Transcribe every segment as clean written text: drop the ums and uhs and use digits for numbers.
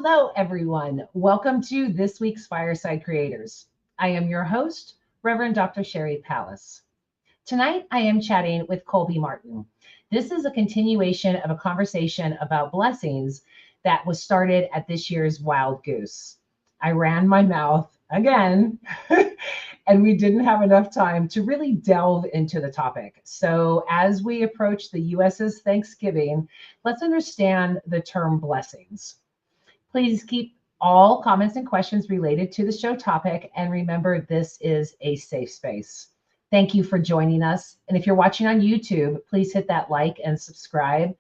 Hello, everyone. Welcome to this week's Fireside Creators. I am your host, Reverend Dr. Sherry Pallas. Tonight, I am chatting with Colby Martin. This is a continuation of a conversation about blessings that was started at this year's Wild Goose. I ran my mouth again, and we didn't have enough time to really delve into the topic. So, as we approach the US's Thanksgiving, let's understand the term blessings. Please keep all comments and questions related to the show topic. And remember, this is a safe space. Thank you for joining us. And if you're watching on YouTube, please hit that like and subscribe.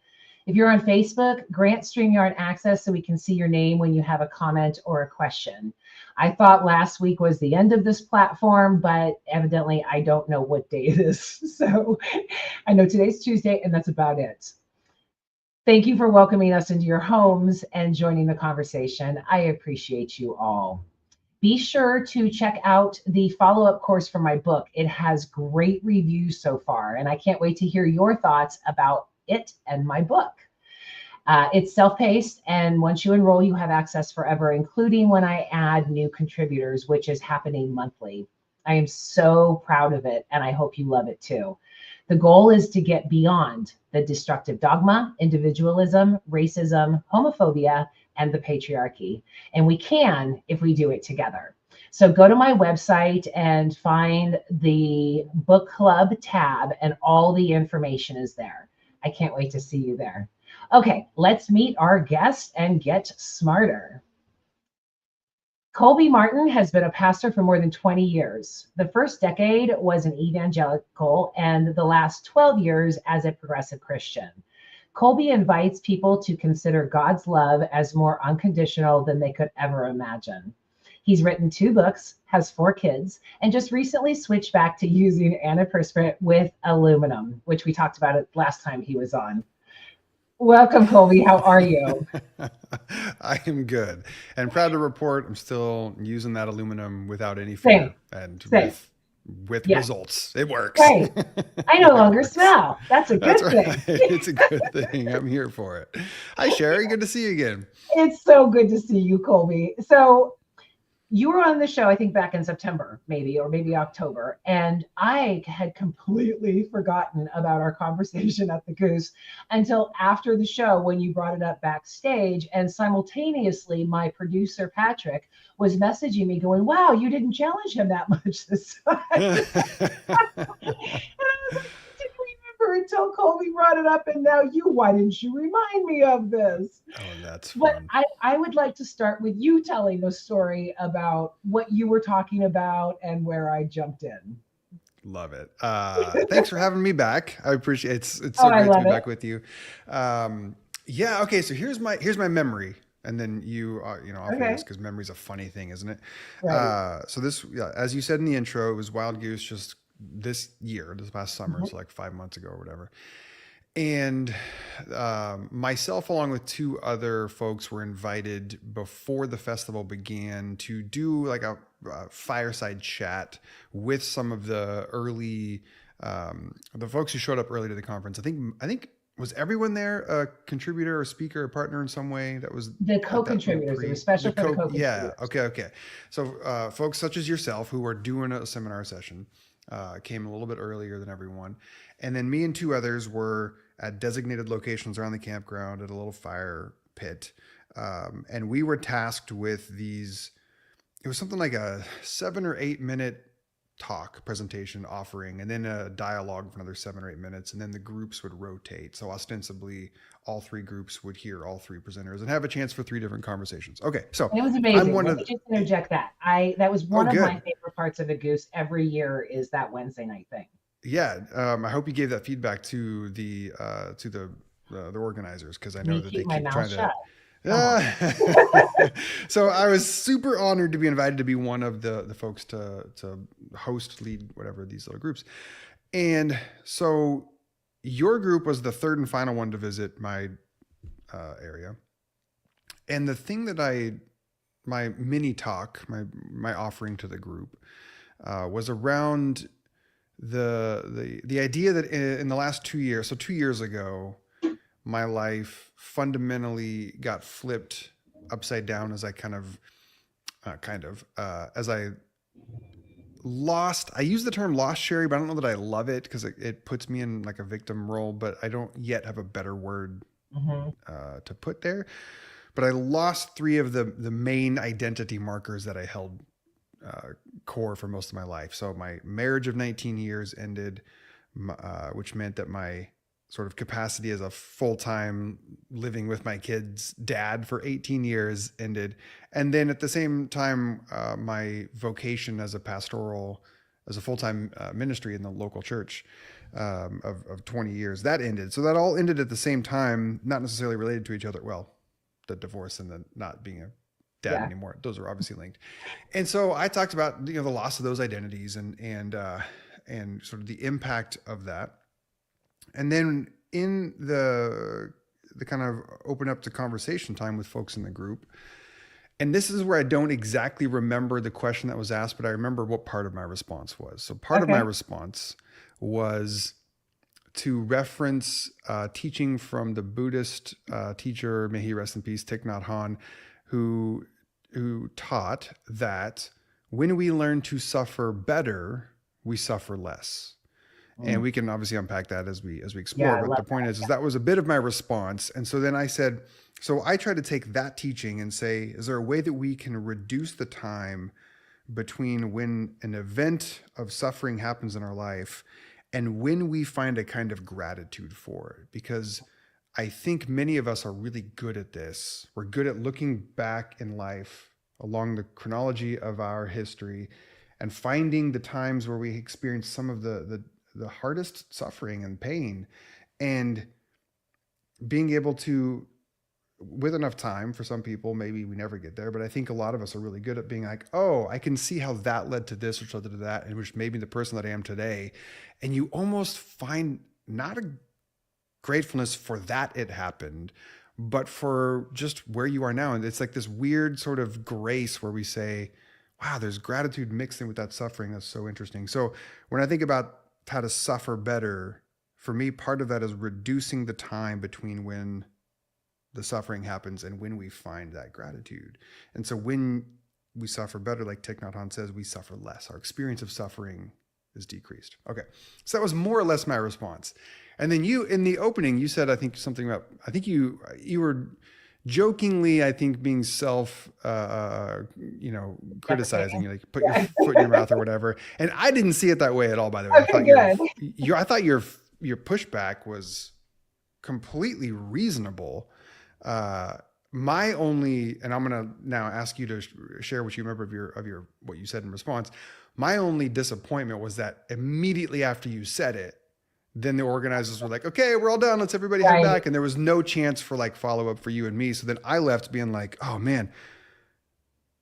If you're on Facebook, grant StreamYard access so we can see your name when you have a comment or a question. I thought last week was the end of this platform, but evidently I don't know what day it is. So I know today's Tuesday, and that's about it. Thank you for welcoming us into your homes and joining the conversation. I appreciate you all. Be sure to check out the follow-up course for my book. It has great reviews so far, and I can't wait to hear your thoughts about it and my book. It's self-paced, and once you enroll, you have access forever, including when I add new contributors, which is happening monthly. I am so proud of it, and I hope you love it too. The goal is to get beyond the destructive dogma, individualism, racism, homophobia, and the patriarchy. And we can if we do it together. So go to my website and find the book club tab, and all the information is there. I can't wait to see you there. Okay, let's meet our guest and get smarter. Colby Martin has been a pastor for more than 20 years. The first decade was an evangelical, and the last 12 years as a progressive Christian. Colby invites people to consider God's love as more unconditional than they could ever imagine. He's written 2 books, has 4 kids, and just recently switched back to using antiperspirant with aluminum, which we talked about it last time he was on. Welcome, Colby. How are you? I am good and proud to report I'm still using that aluminum without any Same, fear and same. with Yeah, results. It works. right. I no It longer works. smell. That's a That's good right. thing. It's a good thing. I'm here for it. Hi, Sherry. Good to see you again. It's so good to see you, Colby. So you were on the show, I think back in September, maybe, or maybe October. And I had completely forgotten about our conversation at the Goose until after the show when you brought it up backstage. And simultaneously, my producer, Patrick, was messaging me going, wow, you didn't challenge him that much this time. And I was like, I didn't remember until Colby brought it up. And now why didn't you remind me of this? Oh, that's But fun. I would like to start with you telling the story about what you were talking about and where I jumped in. Love it. Thanks for having me back. I appreciate it. It's Oh, so I great to be love it. back with you. Yeah. Okay. So here's my memory, and then I'll hear Okay. this because memory's a funny thing, isn't it? Right. So this, yeah, as you said in the intro, it was Wild Goose just this past summer, Mhm. so like 5 months ago or whatever. And myself, along with 2 other folks, were invited before the festival began to do like a fireside chat with some of the folks who showed up early to the conference. I think was everyone there a contributor or speaker or partner in some way that was The at that co-contributors. It was the special for the co yeah, co-contributors. okay. So folks such as yourself who were doing a seminar session came a little bit earlier than everyone, and then me and 2 others were at designated locations around the campground at a little fire pit. And we were tasked with these, it was something like a 7 or 8 minute talk presentation offering, and then a dialogue for another 7 or 8 minutes. And then the groups would rotate. So ostensibly, all 3 groups would hear all 3 presenters and have a chance for 3 different conversations. Okay. So And it was I'm amazing. one Let of me just interject that. That was oh, one of my good. favorite parts of the Goose every year is that Wednesday night thing. Yeah. I hope you gave that feedback to the organizers because I know Me that they keep my keep mouth trying to. shut. Come on. Uh, so I was super honored to be invited to be one of the folks to host, lead, whatever, these little groups. And so your group was the third and final one to visit my area. And the thing that my mini talk, my offering to the group, was around the idea that in the last 2 years, so 2 years ago, my life fundamentally got flipped upside down as I as I lost, I use the term lost, Sherry, but I don't know that I love it because it puts me in like a victim role, but I don't yet have a better word Mm-hmm. to put there. But I lost three of the main identity markers that I held core for most of my life. So my marriage of 19 years ended, which meant that my sort of capacity as a full-time living with my kids dad for 18 years ended. And then at the same time, my vocation as a full-time ministry in the local church of 20 years, that ended. So that all ended at the same time, not necessarily related to each other. Well, the divorce and the not being a dad Yeah. anymore, those are obviously linked. And so I talked about, the loss of those identities and sort of the impact of that. And then in the kind of open up to conversation time with folks in the group, and this is where I don't exactly remember the question that was asked, but I remember what part of my response was. So part of my Okay. response was to reference teaching from the Buddhist teacher, may he rest in peace, Thich Nhat Hanh, who taught that when we learn to suffer better, we suffer less. And Mm. we can obviously unpack that as we Yeah, explore. I But the love point that. is that was a bit of my response. And so then I said, so I try to take that teaching and say, is there a way that we can reduce the time between when an event of suffering happens in our life and when we find a kind of gratitude for it? Because I think many of us are really good at this. We're good at looking back in life along the chronology of our history and finding the times where we experience some of the hardest suffering and pain, and being able to, with enough time, for some people maybe we never get there, but I think a lot of us are really good at being like, oh, I can see how that led to this, which led to that, and which made me the person that I am today. And you almost find not a gratefulness for that it happened, but for just where you are now. And it's like this weird sort of grace where we say, wow, there's gratitude mixed in with that suffering. That's so interesting. So when I think about how to suffer better, for me, part of that is reducing the time between when the suffering happens and when we find that gratitude. And so when we suffer better, like Thich Nhat Hanh says, we suffer less. Our experience of suffering is decreased. Okay. So that was more or less my response. And then you, in the opening, you said, I think something about, I think you were jokingly, I think, being criticizing, Deprecating. you like put your Yeah. foot in your mouth or whatever. And I didn't see it that way at all, by the way. Okay, good. I thought your pushback was completely reasonable. My only, and I'm going to now ask you to share what you remember of your what you said in response. My only disappointment was that immediately after you said it, then the organizers were like, okay, we're all done. Let's everybody head Right. back. And there was no chance for like follow up for you and me. So then I left being like, oh man.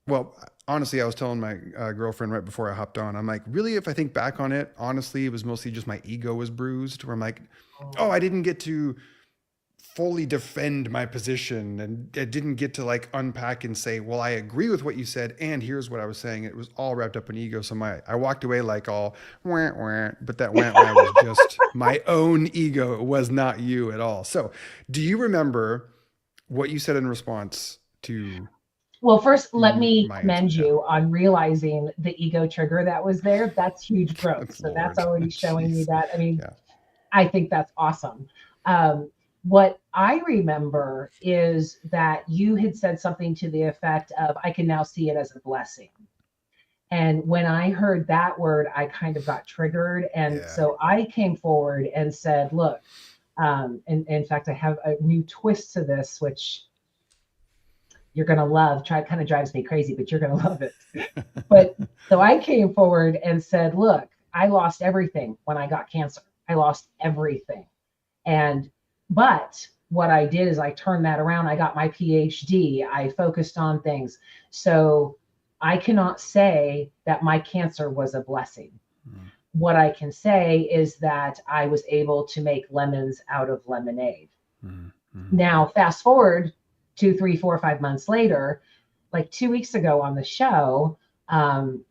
Well, honestly, I was telling my girlfriend right before I hopped on, I'm like, really, if I think back on it, honestly, it was mostly just my ego was bruised, where I'm like, oh, I didn't get to fully defend my position, and I didn't get to like unpack and say, well, I agree with what you said, and here's what I was saying. It was all wrapped up in ego. So I walked away like all wah, wah, but that wah, wah was just my own ego. It was not you at all. So do you remember what you said in response to Well, first, let me my answer? commend Yeah. you on realizing the ego trigger that was there. That's huge growth. So that's Lord. already showing me Jeez. that. I mean, Yeah. I think that's awesome. What I remember is that you had said something to the effect of, I can now see it as a blessing. And when I heard that word, I kind of got triggered. And Yeah. so I came forward and said, look, and in fact, I have a new twist to this, which you're going to love. Kind of drives me crazy, but you're going to love it. But so I came forward and said, look, I lost everything when I got cancer. I lost everything. But what I did is I turned that around. I got my PhD. I focused on things. So I cannot say that my cancer was a blessing. Mm. What I can say is that I was able to make lemons out of lemonade. Mm-hmm. Now, fast forward 2, 3, 4, 5 months later, like 2 weeks ago on the show,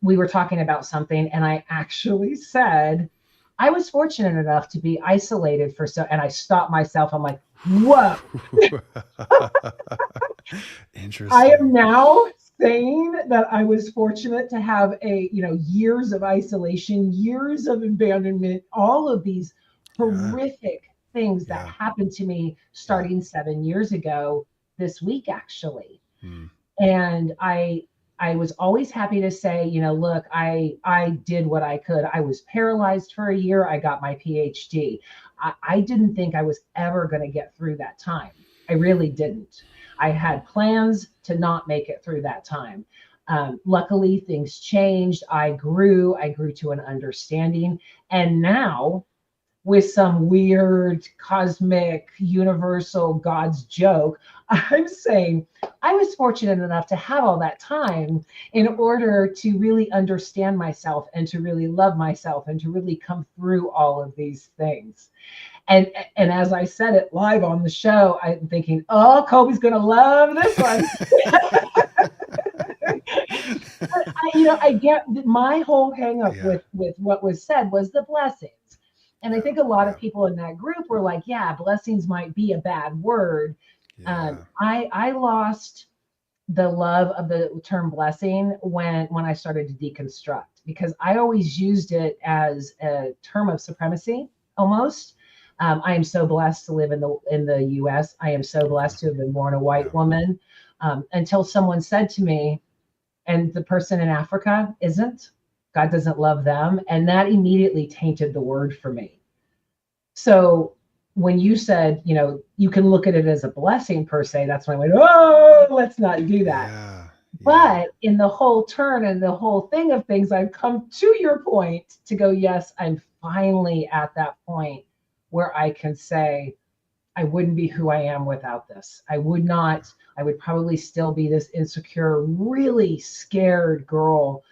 we were talking about something, and I actually said, I was fortunate enough to be isolated and I stopped myself. I'm like, whoa. I am Interesting. now saying that I was fortunate to have years of isolation, years of abandonment, all of these Yeah. horrific things that Yeah. happened to me Yeah. starting 7 years ago this week, actually. Hmm. And I was always happy to say, look, I did what I could. I was paralyzed for a year. I got my PhD. I didn't think I was ever going to get through that time. I really didn't. I had plans to not make it through that time. Luckily, things changed. I grew. I grew to an understanding. And now, with some weird cosmic universal God's joke, I'm saying I was fortunate enough to have all that time in order to really understand myself and to really love myself and to really come through all of these things. And as I said it live on the show, I'm thinking, oh, Colby's gonna love this one. I get my whole hang up Yeah. with what was said was the blessings. And I Yeah. think a lot of Yeah. people in that group were like, yeah, blessings might be a bad word. Yeah. I lost the love of the term blessing when I started to deconstruct, because I always used it as a term of supremacy almost. I am so blessed to live in the U.S. I am so Okay. blessed to have been born a Yeah. white woman. Until someone said to me, and the person in Africa isn't. God doesn't love them. And that immediately tainted the word for me. So when you said, you can look at it as a blessing per se, that's when I went, oh, let's not do that. Yeah. Yeah. But in the whole turn and the whole thing of things, I've come to your point to go, yes, I'm finally at that point where I can say, I wouldn't be who I am without this. I would not. I would probably still be this insecure, really scared girl,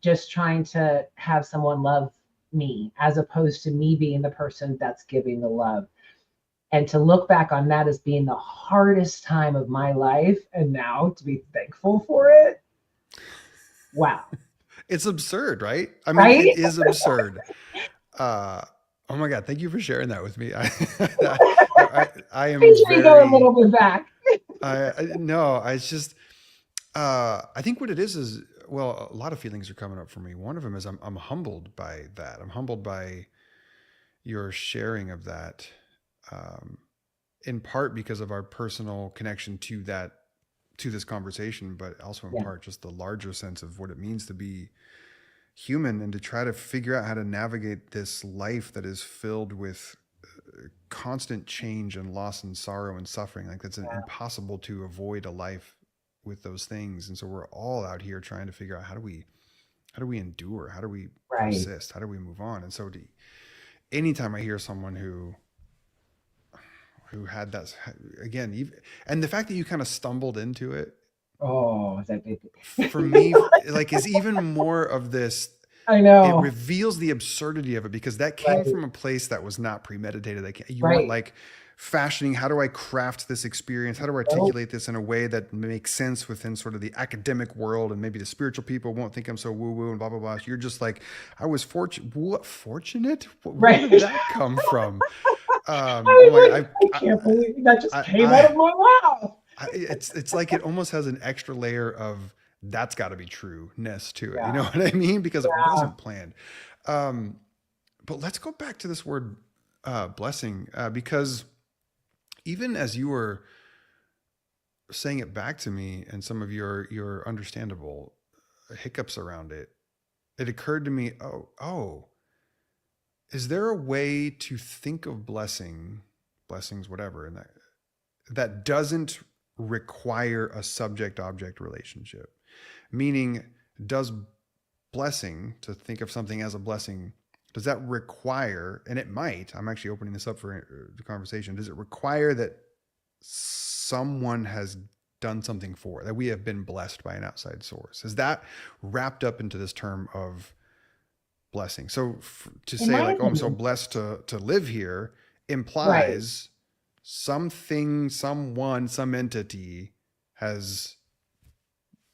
just trying to have someone love me, as opposed to me being the person that's giving the love. And to look back on that as being the hardest time of my life, and now to be thankful for it. Wow. It's absurd, right? I mean, it Right? is absurd. Uh, oh my God, thank you for sharing that with me. I am Make sure you go a very, little bit back. no, it's just, I think what it is, well, a lot of feelings are coming up for me. One of them is I'm humbled by that. I'm humbled by your sharing of that, um, in part because of our personal connection to that, to this conversation, but also in Yeah. part just the larger sense of what it means to be human and to try to figure out how to navigate this life that is filled with constant change and loss and sorrow and suffering. Like that's impossible to avoid a life with those things. And so we're all out here trying to figure out how do we endure? How do we Right. persist? How do we move on? And so anytime I hear someone who had that again, and the fact that you kind of stumbled into it Oh, that big. for me, like is even more of this. I It know. reveals the absurdity of it because that came Right. from a place that was not premeditated. Like you weren't Right. like fashioning, how do I craft this experience? How do I Nope. articulate this in a way that makes sense within sort of the academic world, and maybe the spiritual people won't think I'm so woo woo and blah blah blah. So you're just like, I was fortunate. What fortunate? Where did Right. that come from? I Oh my was like, God, I can't believe that just came out I of my mouth. it's like it almost has an extra layer of that's got to be trueness to it. You know Yeah. what I mean? Because it Yeah. wasn't planned. Um, but let's go back to this word blessing, because even as you were saying it back to me and some of your understandable hiccups around it, it occurred to me, oh, is there a way to think of blessings, whatever, and that doesn't require a subject object relationship? Meaning, does blessing, to think of something as a blessing, does that require, and it might, I'm actually opening this up for the conversation, does it require that someone has done something for, that we have been blessed by an outside source? Is that wrapped up into this term of blessing? So to In say my like, oh, I'm so opinion. blessed to live here Right. implies something, someone, some entity has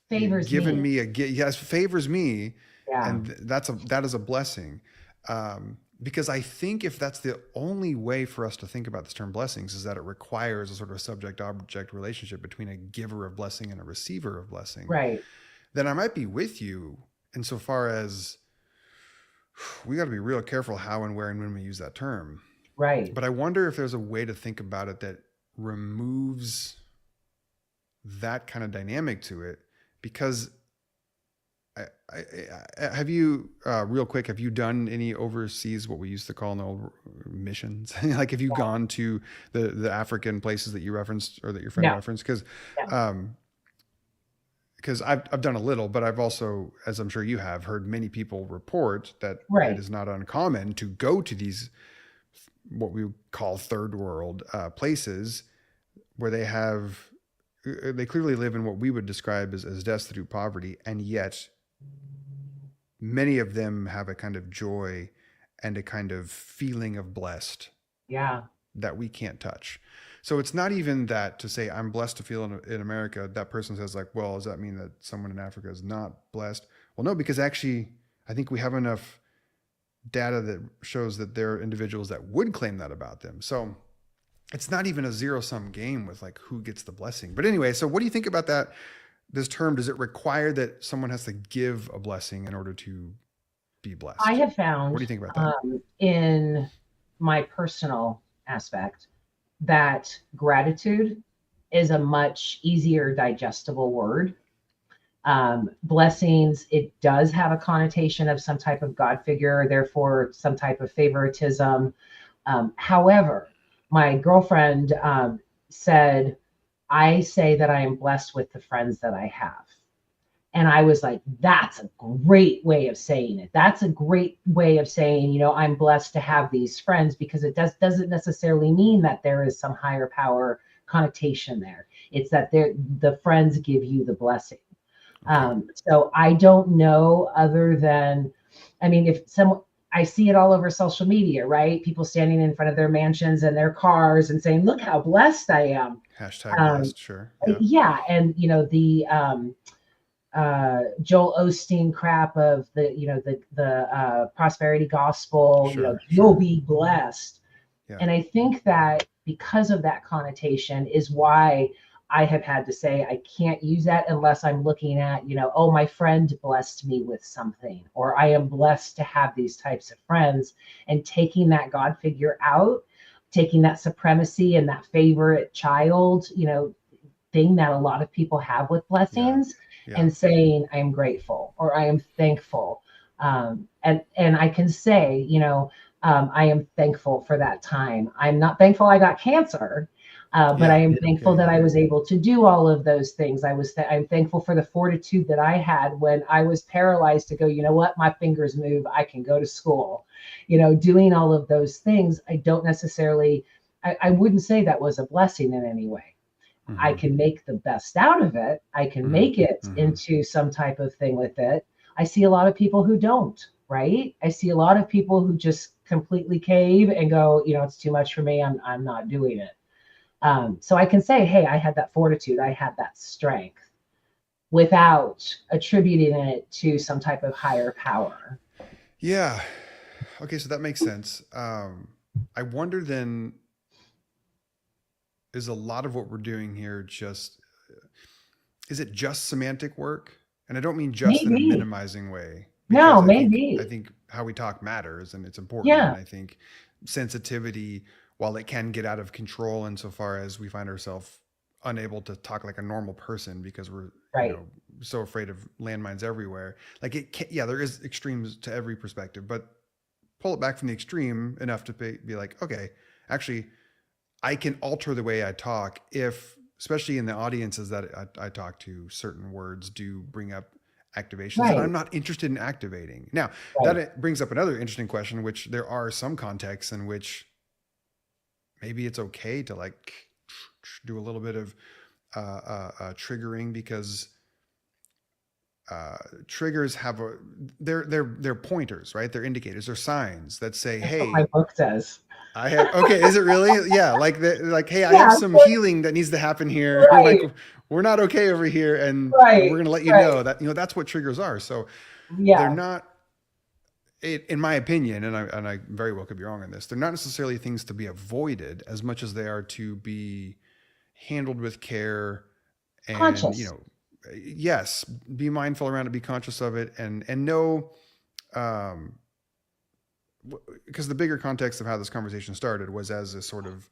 Favors given me. me yes, favors me, Yeah. and that is a blessing. because I think if that's the only way for us to think about this term blessings is that it requires a sort of subject object relationship between a giver of blessing and a receiver of blessing, Right. then I might be with you insofar as we got to be real careful how and where and when we use that term. Right. But I wonder if there's a way to think about it that removes that kind of dynamic to it, because have you real quick, have you done any overseas, what we used to call in the old missions? Like, have you Yeah. gone to the African places that you referenced or that your friend No. referenced? Because No. I've done a little, but I've also, as I'm sure you have, heard many people report that it Right. is not uncommon to go to these what we call third world places where they clearly live in what we would describe as destitute poverty, and yet many of them have a kind of joy and a kind of feeling of blessed Yeah. that we can't touch. So it's not even that to say I'm blessed to feel in America. That person says like, well, does that mean that someone in Africa is not blessed? Well, no, because actually I think we have enough data that shows that there are individuals that would claim that about them. So it's not even a zero-sum game with like who gets the blessing. But anyway, so what do you think about that? This term, does it require that someone has to give a blessing in order to be blessed? I have What found do you think about that? in my personal aspect that gratitude is a much easier digestible word. Blessings, it does have a connotation of some type of God figure, therefore some type of favoritism. However, my girlfriend said, I say that I am blessed with the friends that I have. And I was like, that's a great way of saying it. That's a great way of saying, I'm blessed to have these friends, because it doesn't necessarily mean that there is some higher power connotation there. It's that the friends give you the blessing. Okay. So I don't know, other than, if someone, I see it all over social media, right? People standing in front of their mansions and their cars and saying, look how blessed I am. Hashtag Um, blessed. Sure. Yeah. yeah. And, the Joel Osteen crap of the prosperity gospel, Sure. you'll Sure. be blessed. Yeah. And I think that because of that connotation is why I have had to say I can't use that unless I'm looking at, oh, my friend blessed me with something, or I am blessed to have these types of friends, and taking that God figure out, taking that supremacy and that favorite child, thing that a lot of people have with Yeah. blessings, Yeah. and saying I am grateful or I am thankful. And I can say, I am thankful for that time. I'm not thankful I got cancer, but I Yeah. am Yeah. thankful that Yeah. I was able to do all of those things. I'm thankful for the fortitude that I had when I was paralyzed to go, you know what, my fingers move, I can go to school. Doing all of those things, I don't necessarily, I wouldn't say that was a blessing in any way. I Mm-hmm. can make the best out of it. I can Mm-hmm. make it Mm-hmm. into some type of thing with it. I see a lot of people who don't, right? I see a lot of people who just completely cave and go, it's too much for me. I'm not doing it. So I can say, hey, I had that fortitude. I had that strength without attributing it to some type of higher power. Yeah. Okay. So that makes sense. I wonder then, is a lot of what we're doing here just, is it just semantic work? And I don't mean just in a Maybe. minimizing way, No, because I maybe. think how we talk matters and it's important. Yeah, And I think sensitivity, while it can get out of control insofar as we find ourselves unable to talk like a normal person because we're, right. so afraid of landmines everywhere. Like it can, yeah, there is extremes to every perspective, but pull it back from the extreme enough to be like, okay, actually, I can alter the way I talk if, especially in the audiences that I talk to, certain words do bring up activations that I'm Right. not interested in activating. Now, Right. that brings up another interesting question, which there are some contexts in which maybe it's okay to like do a little bit of triggering, because triggers have they're pointers, right? They're indicators, they're signs that say, That's what my hey, book says. I have, okay, is it really? Yeah, like hey, I have Yeah. some healing that needs to happen here. Like Right. we're not okay over here, and we're Right. going to let you Right. know that that's what triggers are. So they're Yeah. not, in my opinion, and I very well could be wrong on this, they're not necessarily things to be avoided as much as they are to be handled with care and, Conscious. yes, be mindful around it, be conscious of it, and know, um, because the bigger context of how this conversation started was as a sort of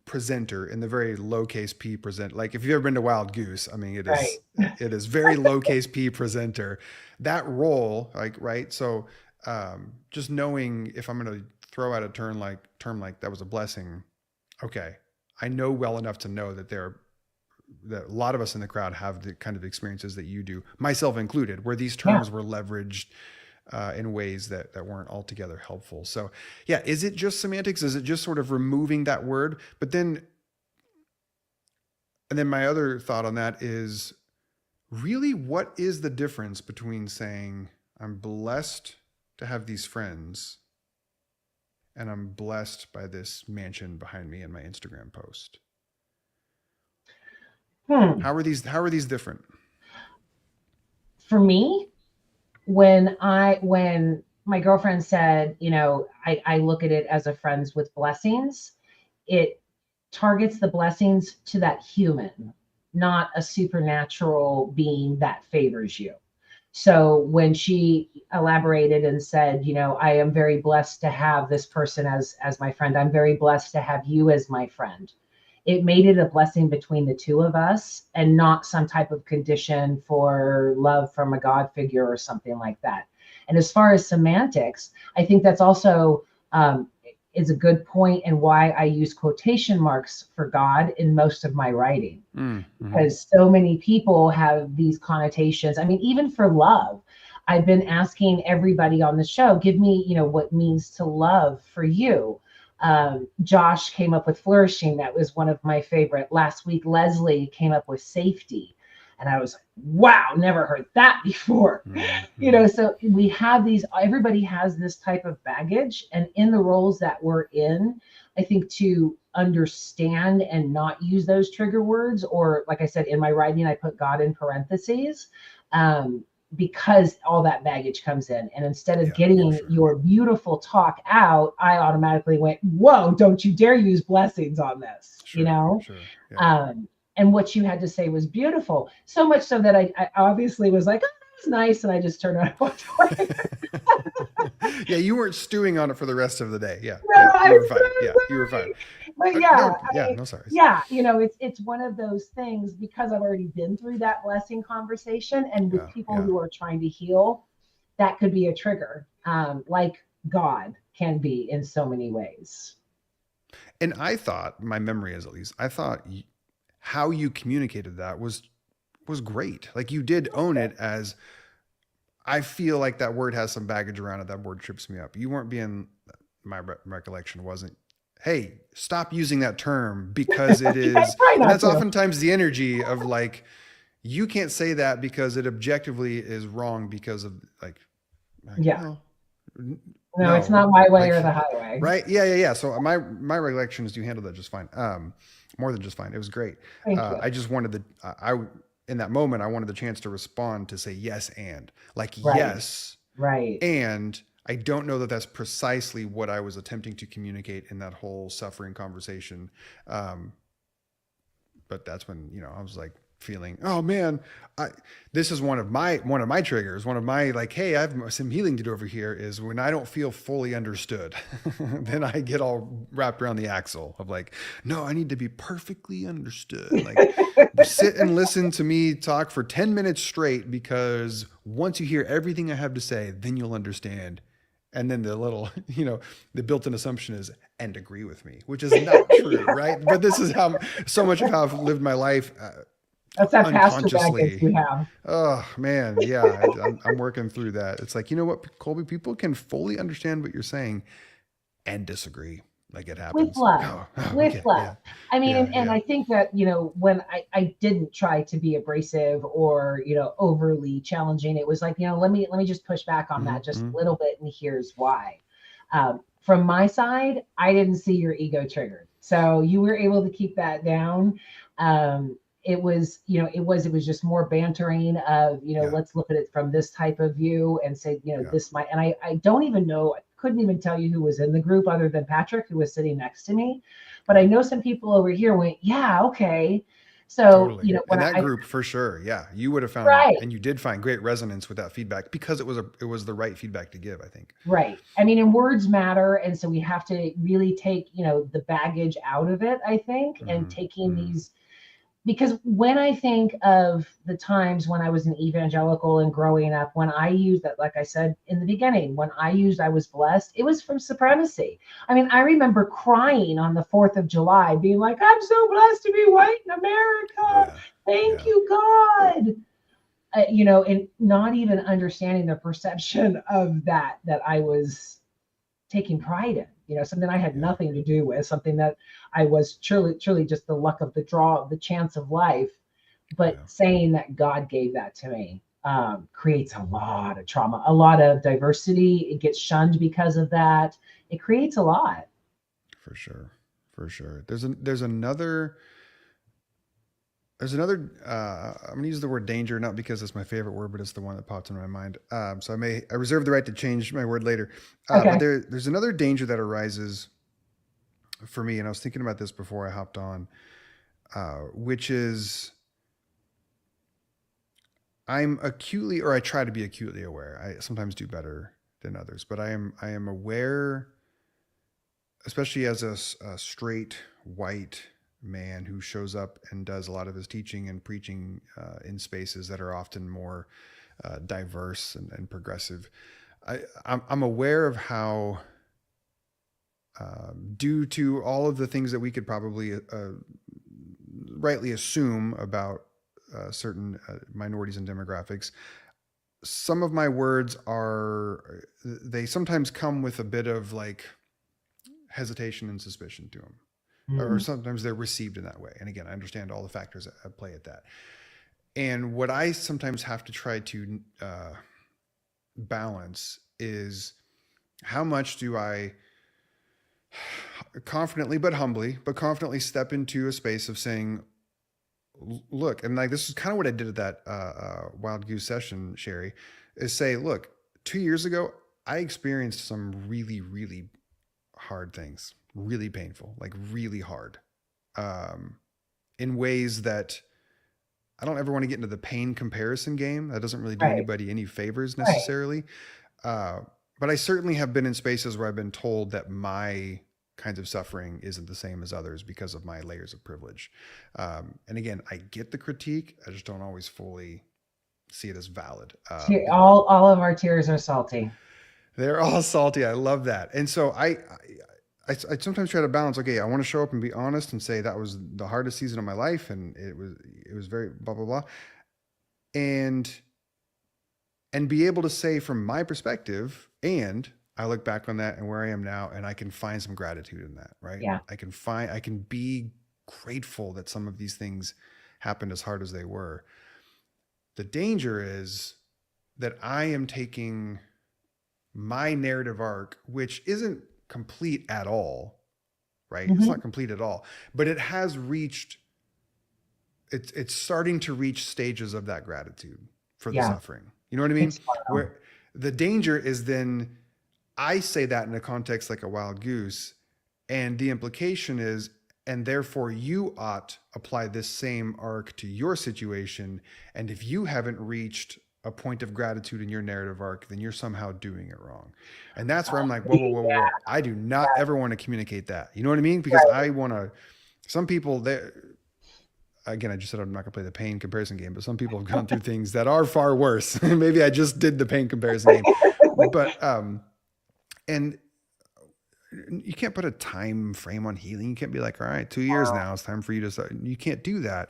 presenter in the very lowercase p present. Like if you've ever been to Wild Goose, I mean, Right. it is very lowercase p presenter. That role, like right. So just knowing if I'm going to throw out a term like that was a blessing. Okay, I know well enough to know that a lot of us in the crowd have the kind of experiences that you do, myself included, where these Yeah. terms were leveraged in ways that weren't altogether helpful. So, yeah, is it just semantics? Is it just sort of removing that word? And then my other thought on that is really what is the difference between saying I'm blessed to have these friends and I'm blessed by this mansion behind me in my Instagram post? Hmm. How are these different? For me, when my girlfriend said, I look at it as a friends with blessings, it targets the blessings to that human, not a supernatural being that favors you. So when she elaborated and said, I am very blessed to have this person as my friend. I'm very blessed to have you as my friend. It made it a blessing between the two of us and not some type of condition for love from a God figure or something like that. And as far as semantics, I think that's also is a good point and why I use quotation marks for God in most of my writing, Mm-hmm. because so many people have these connotations. I mean, even for love, I've been asking everybody on the show, give me, what means to love for you. Josh came up with flourishing. That was one of my favorite. Last week, Leslie came up with safety. And I was like, wow, never heard that before. Mm-hmm. So we have these, everybody has this type of baggage. And in the roles that we're in, I think to understand and not use those trigger words, or like I said, in my writing, I put God in parentheses, um, because all that baggage comes in. And instead of Yeah, for getting sure. your beautiful talk out, I automatically went, whoa, don't you dare use blessings on this, Sure, sure. Yeah. Um, and what you had to say was beautiful. So much so that I obviously was like, oh, that was nice. And I just turned around and walked away. Yeah, you weren't stewing on it for the rest of the day. Yeah, No, yeah, you I'm were fine. so Yeah, you were fine. sorry. But yeah, No, I yeah, mean, no sorries. yeah, it's one of those things because I've already been through that blessing conversation, and with Yeah, people yeah, who are trying to heal, that could be a trigger, like God can be in so many ways. and I thought my memory is at least I thought how you communicated that was great. Like you did own it as I feel like that word has some baggage around it. That word trips me up. You weren't being my recollection wasn't hey, stop using that term because it I is, try and not that's to. oftentimes the energy of like you can't say that because it objectively is wrong because of like Yeah, well no, it's no not my way like or the highway. right yeah so my recollection is you handled that just fine, more than just fine. It was great. Thank you. I just wanted I in that moment I wanted the chance to respond to say yes and like Right, yes right. and I don't know that that's precisely what I was attempting to communicate in that whole suffering conversation. um, but that's when I was like feeling, oh man, I, this is one of my triggers, one of my like, hey, I have some healing to do over here. Is when I don't feel fully understood, then I get all wrapped around the axle of like, no, I need to be perfectly understood. Like, sit and listen to me talk for 10 minutes straight because once you hear everything I have to say, then you'll understand. And then the little, the built-in assumption is, and agree with me, which is not true, right? But this is how so much of how I've lived my life That's that pastor baggage unconsciously. we have. Oh man, yeah, I'm working through that. It's like, you know what, Colby, people can fully understand what you're saying and disagree. Like it With happens. love, Oh, with okay, love. yeah, I mean, yeah, and yeah. I think that, when I didn't try to be abrasive or, overly challenging, it was like, let me just push back on that just Mm-hmm. a little bit. And here's why. From my side, I didn't see your ego triggered. So you were able to keep that down. it was, it was just more bantering of, Yeah. let's look at it from this type of view and say, Yeah. this might, and I don't even know, I couldn't even tell you who was in the group other than Patrick, who was sitting next to me. But I Yeah. know some people over here went, yeah, okay. So, Totally. when And that group for sure. Yeah. You would have found, right, and you did find great resonance with that feedback because it was the right feedback to give, I think. right. I mean, and words matter. And so we have to really take, the baggage out of it, I think, and Hmm. taking Hmm. these, because when I think of the times when I was an evangelical and growing up, when I used that, like I said in the beginning, when I used I was blessed, it was from supremacy. I mean, I remember crying on the 4th of July, being like, I'm so blessed to be white in America. Yeah. Thank Yeah. you, God. And not even understanding the perception of that I was taking pride in, something I had Yeah. nothing to do with, something that I was truly just the luck of the draw of the chance of life. But Yeah. saying that God gave that to me creates a lot of trauma, a lot of diversity. It gets shunned because of that. It creates a lot. For sure. For sure. There's another I'm going to use the word danger, not because it's my favorite word, but it's the one that popped in my mind. So I reserve the right to change my word later. But Okay. there's another danger that arises for me. And I was thinking about this before I hopped on, which is I try to be acutely aware. I sometimes do better than others, but I am aware, especially as a straight white man who shows up and does a lot of his teaching and preaching in spaces that are often more diverse and progressive. I'm aware of how, due to all of the things that we could probably rightly assume about certain minorities and demographics, some of my words they sometimes come with a bit of like hesitation and suspicion to them, or Mm. sometimes they're received in that way. And again, I understand all the factors at play at that. And what I sometimes have to try to balance is how much do I confidently but confidently step into a space of saying, look, and like this is kind of what I did at that Wild Goose session, Sherry, is say, look, 2 years ago, I experienced some really, really hard things, really painful, like really hard, um, in ways that I don't ever want to get into the pain comparison game. That doesn't really do Right. anybody any favors Right. necessarily. Uh, but I certainly have been in spaces where I've been told that my kinds of suffering isn't the same as others because of my layers of privilege. And again, I get the critique. I just don't always fully see it as valid. All of our tears are salty. They're all salty. I love that. And so I sometimes try to balance. Okay, I want to show up and be honest and say that was the hardest season of my life, and it was very blah blah blah, and be able to say from my perspective, and I look back on that and where I am now, and I can find some gratitude in that. Right? Yeah. I can be grateful that some of these things happened as hard as they were. The danger is that I am taking my narrative arc, which isn't complete at all, right? It's Hmm. not complete at all, but it has reached, it's starting to reach stages of that gratitude for the Yeah. suffering. You know what I mean? It's Where the danger is then I say that in a context like a wild goose, and the implication is, and therefore you ought apply this same arc to your situation. And if you haven't reached a point of gratitude in your narrative arc, then you're somehow doing it wrong. And that's where I'm like, whoa, whoa, whoa, whoa, yeah. whoa. I do not ever want to communicate that. You know what I mean? Because Right. I want to, some people, again, I just said I'm not going to play the pain comparison game, but some people have gone through things that are far worse. Maybe I just did the pain comparison game. But, and you can't put a time frame on healing. You can't be like, all right, 2 years now, it's time for you to start. You can't do that.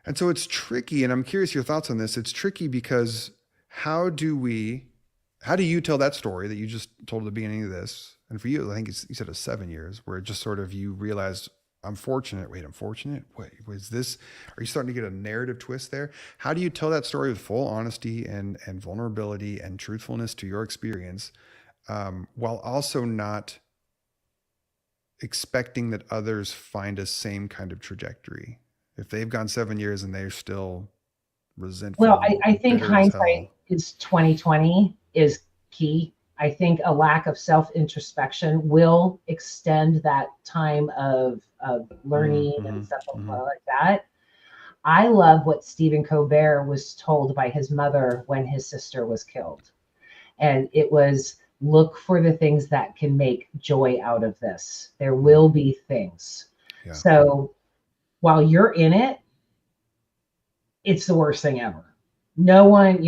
And so it's tricky. And I'm curious your thoughts on this. It's tricky because how do you tell that story that you just told at the beginning of this? And for you, I think you said it's 7 years where it just sort of, you realized I'm fortunate. Wait, I'm fortunate. Wait, was this, are you starting to get a narrative twist there? How do you tell that story with full honesty and vulnerability and truthfulness to your experience, while also not expecting that others find a same kind of trajectory? If they've gone 7 years and they're still Well, resentful I and think bitter as hindsight hell. is 2020 is key. I think a lack of self introspection will extend that time of learning and Mm-hmm, stuff mm-hmm. like that. I love what Stephen Colbert was told by his mother when his sister was killed. And it was look for the things that can make joy out of this. There will be things. Yeah. So while you're in it, it's the worst thing ever. No one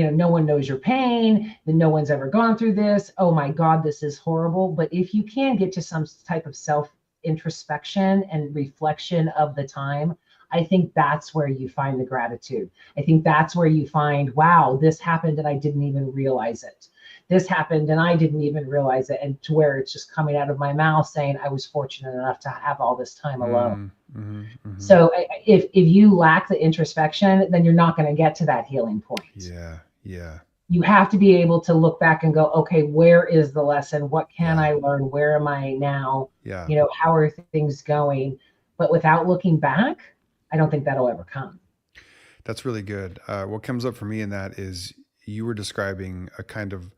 knows your pain, no one's ever gone through this. Oh my God, this is horrible. But if you can get to some type of self introspection and reflection of the time, I think that's where you find the gratitude. I think that's where you find, wow, this happened and I didn't even realize it. This happened and I didn't even realize it. And to where it's just coming out of my mouth saying, I was fortunate enough to have all this time alone. Mm-hmm, mm-hmm. So if you lack the introspection, then you're not going to get to that healing point. Yeah. Yeah. You have to be able to look back and go, okay, where is the lesson? What can I learn? Where am I now? Yeah. How are things going? But without looking back, I don't think that'll ever come. That's really good. What comes up for me in that is you were describing a kind of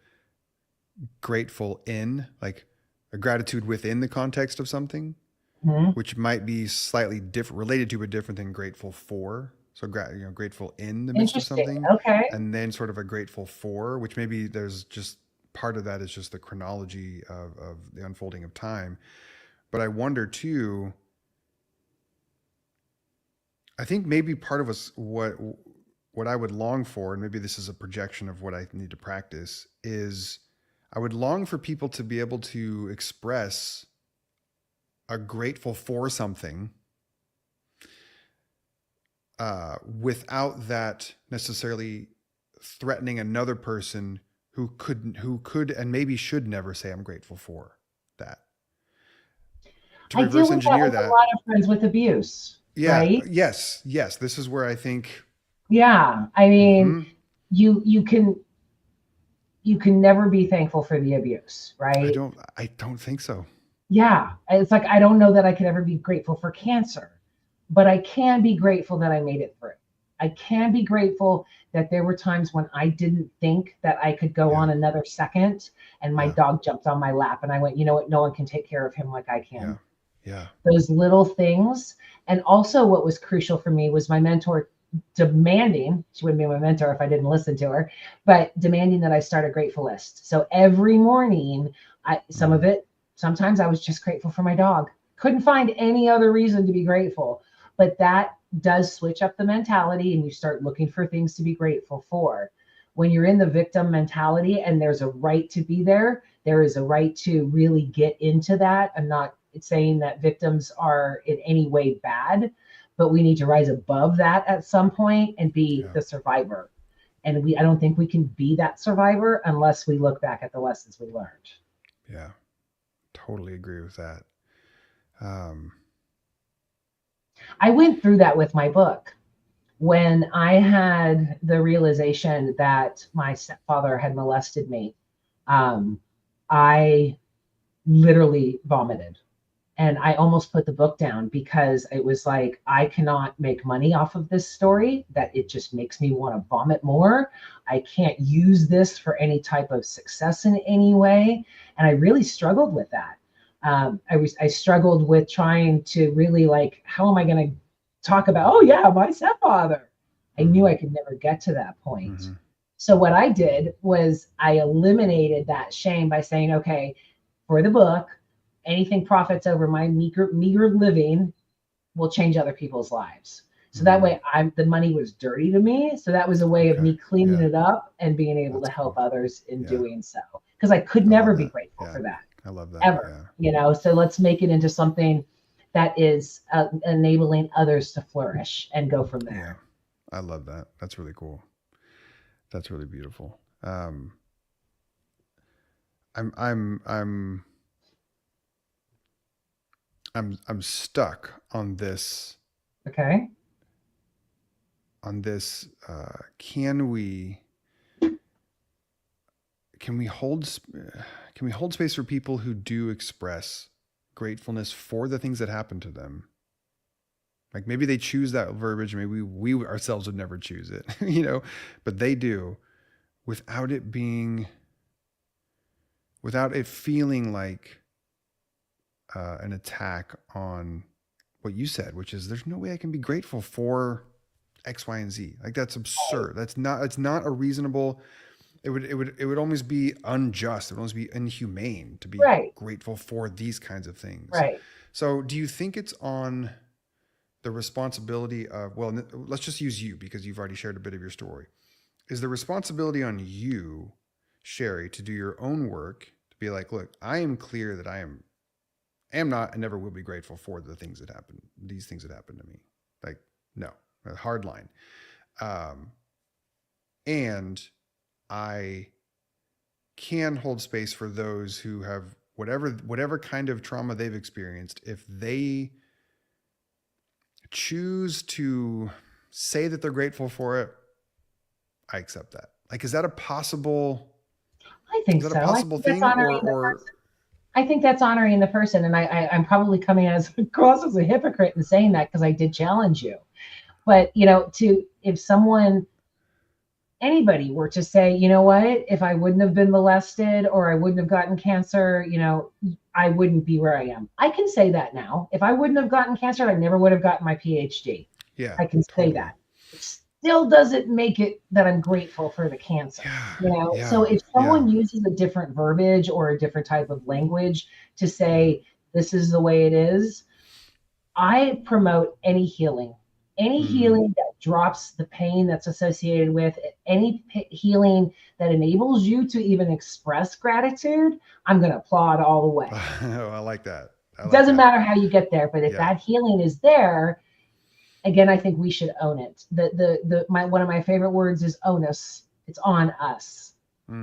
grateful in, like a gratitude within the context of something, Mm-hmm. which might be slightly different, related to, but different than grateful for. So, grateful in the midst of Interesting. something, Okay. and then sort of a grateful for, which maybe there's just part of that is just the chronology of the unfolding of time. But I wonder too, I think maybe part of us, what I would long for, and maybe this is a projection of what I need to practice, is I would long for people to be able to express a grateful for something without that necessarily threatening another person who could and maybe should never say I'm grateful for that. To I deal reverse with that engineer with a that, lot of friends with abuse, yeah, right? yes, this is where I think, Yeah. I mean, mm-hmm, you you can you can never be thankful for the abuse, right? I don't think so. Yeah. It's like I don't know that I could ever be grateful for cancer, but I can be grateful that I made it through. I can be grateful that there were times when I didn't think that I could go Yeah, on another second and my yeah, dog jumped on my lap and I went, you know what? No one can take care of him like I yeah, can. yeah, Those little things. And also, what was crucial for me was my mentor demanding, she wouldn't be my mentor if I didn't listen to her, but demanding that I start a grateful list. So every morning, some of it, sometimes I was just grateful for my dog. Couldn't find any other reason to be grateful. But that does switch up the mentality and you start looking for things to be grateful for. When you're in the victim mentality and there's a right to be there, there is a right to really get into that. I'm not saying that victims are in any way bad, but we need to rise above that at some point and be yeah, the survivor. And I don't think we can be that survivor unless we look back at the lessons we learned. yeah. Totally agree with that. Um, I went through that with my book. When I had the realization that my stepfather had molested me, um, I literally vomited. And I almost put the book down because it was like, I cannot make money off of this story, that it just makes me want to vomit more. I can't use this for any type of success in any way. And I really struggled with that. I struggled with trying to really like, how am I going to talk about, oh yeah, my stepfather? I knew mm-hmm, I could never get to that point. mm-hmm, So what I did was I eliminated that shame by saying, okay, for the book, anything profits over my meager living will change other people's lives. So that mm. way the money was dirty to me. So that was a way of Okay. me cleaning Yeah, it up and being able to that's help cool. others in Yeah, doing so. Because I could I love never be that. grateful Yeah, for that I love that. ever. Yeah, So let's make it into something that is enabling others to flourish and go from yeah, there. I love that. That's really cool. That's really beautiful. I'm I'm I'm I'm stuck Okay. on this. Can we hold can we hold space for people who do express gratefulness for the things that happen to them, Like maybe they choose that verbiage. Maybe we ourselves would never choose it, you know, but they do without it being, without it feeling like an attack on what you said, which is there's no way I can be grateful for X, Y, and Z. Like that's absurd. It's not a reasonable, it would almost be unjust. It would almost be inhumane to be Right. grateful for these kinds of things. Right. So do you think it's on the responsibility of, well, let's just use you because you've already shared a bit of your story. Is the responsibility on you, Sherry, to do your own work, to be like, look, I am clear that I am not and never will be grateful for the things that happen, these things that happen to me. Like, no, a hard line. And I can hold space for those who have whatever kind of trauma they've experienced. If they choose to say that they're grateful for it, I accept that. Like, is that a possible? I think is so. that a possible thing, or I think that's honoring the person, and I'm probably coming across as a hypocrite in saying that because I did challenge you. But if anybody were to say, you know what, if I wouldn't have been molested or I wouldn't have gotten cancer, I wouldn't be where I am. I can say that now. If I wouldn't have gotten cancer, I never would have gotten my PhD. Yeah, I can say that. It still doesn't make it that I'm grateful for the cancer. So if someone uses a different verbiage or a different type of language to say this is the way it is, I promote any healing. Any healing that drops the pain that's associated with it, any healing that enables you to even express gratitude, I'm going to applaud all the way. Oh, I like that. It doesn't matter how you get there, but if that healing is there, again, I think we should own it. One of my favorite words is onus. It's on us.